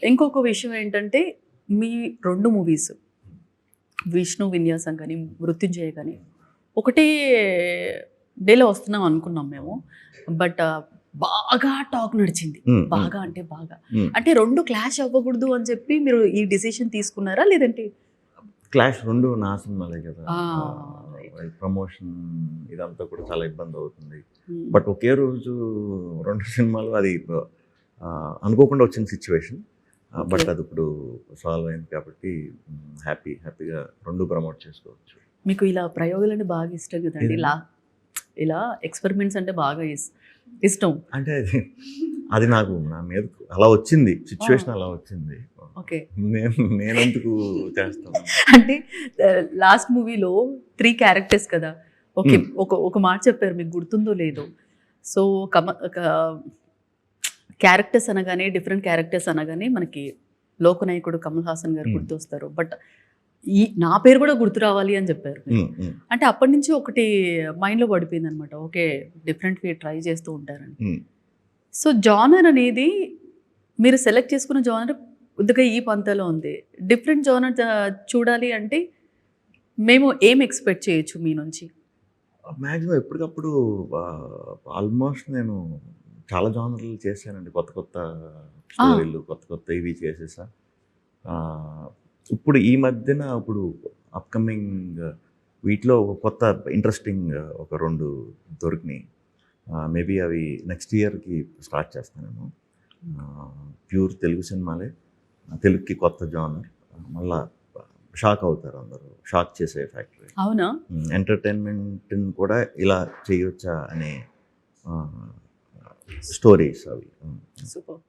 ఇంకొక విషయం ఏంటంటే మీ 2 మూవీస్ 'విష్ణు విన్యాసం' కానీ 'మృత్యుంజయ' కానీ ఒకటే డేలో వస్తున్నాం అనుకున్నాం మేము. బట్ బాగా టాక్ నడిచింది. బాగా అంటే బాగా. అంటే 2 క్లాష్ అవ్వకూడదు అని చెప్పి మీరు ఈ డిసిషన్ తీసుకున్నారా? లేదంటే క్లాష్ 2 నా సినిమాలే కదా. రైట్. ప్రమోషన్ ఇదంతా కూడా చాలా ఇబ్బంది అవుతుంది. బట్ ఒకే రోజు 2 సినిమాలు అది అనుకోకుండా వచ్చిన సిచ్యువేషన్. బట్ అది ఇప్పుడు సాల్వ్ అయింది కాబట్టి హ్యాపీగా 2 ప్రమోట్ చేసుకోవచ్చు. మీకు ఇలా ప్రయోగాలంటే బాగా ఇష్టం కదండి. ఇలా ఎక్స్పెరిమెంట్స్ అంటే బాగా ఇష్టం. అంటే అది నాకు నా మీద అలా వచ్చింది, సిచ్యువేషన్ అలా వచ్చింది. ఓకే. నేనెందుకు చేస్తాను. అంటే లాస్ట్ మూవీలో 3 క్యారెక్టర్స్ కదా. ఓకే. ఒక మాట చెప్పారు, మీకు గుర్తుందో లేదో. సో క్యారెక్టర్స్ అనగానే డిఫరెంట్ క్యారెక్టర్స్ అనగానే మనకి లోకనాయకుడు కమల్ హాసన్ గారు గుర్తొస్తారు. బట్ నా పేరు కూడా గుర్తు రావాలి అని చెప్పారు. అంటే అప్పటి నుంచి ఒకటి మైండ్లో పడిపోయింది అనమాట. ఓకే, డిఫరెంట్గా ట్రై చేస్తూ ఉంటారని. సో జానర్ అనేది మీరు సెలెక్ట్ చేసుకున్న జానర్ కొద్దిగా ఈ పంతలో ఉంది. డిఫరెంట్ జానర్ చూడాలి అంటే మేము ఏం ఎక్స్పెక్ట్ చేయొచ్చు మీ నుంచి? మ్యాక్సిమం ఎప్పటికప్పుడు ఆల్మోస్ట్ నేను చాలా జానర్లు చేశానండి. కొత్త స్టోరీలు, కొత్త ఇవి చేసేసా. ఇప్పుడు ఈ మధ్యన అప్కమింగ్ వీటిలో కొత్త ఇంట్రెస్టింగ్ ఒక 2 దొరికినాయి. మేబీ అవి నెక్స్ట్ ఇయర్కి స్టార్ట్ చేస్తాను నేను. ప్యూర్ తెలుగు సినిమాలే, తెలుగుకి కొత్త జానర్. మళ్ళా షాక్ అవుతారు అందరూ, షాక్ చేసే ఫ్యాక్టరీ. అవునా? ఎంటర్టైన్మెంట్ని కూడా ఇలా చేయొచ్చా అనే స్టోరీస్ అవి. సూపర్.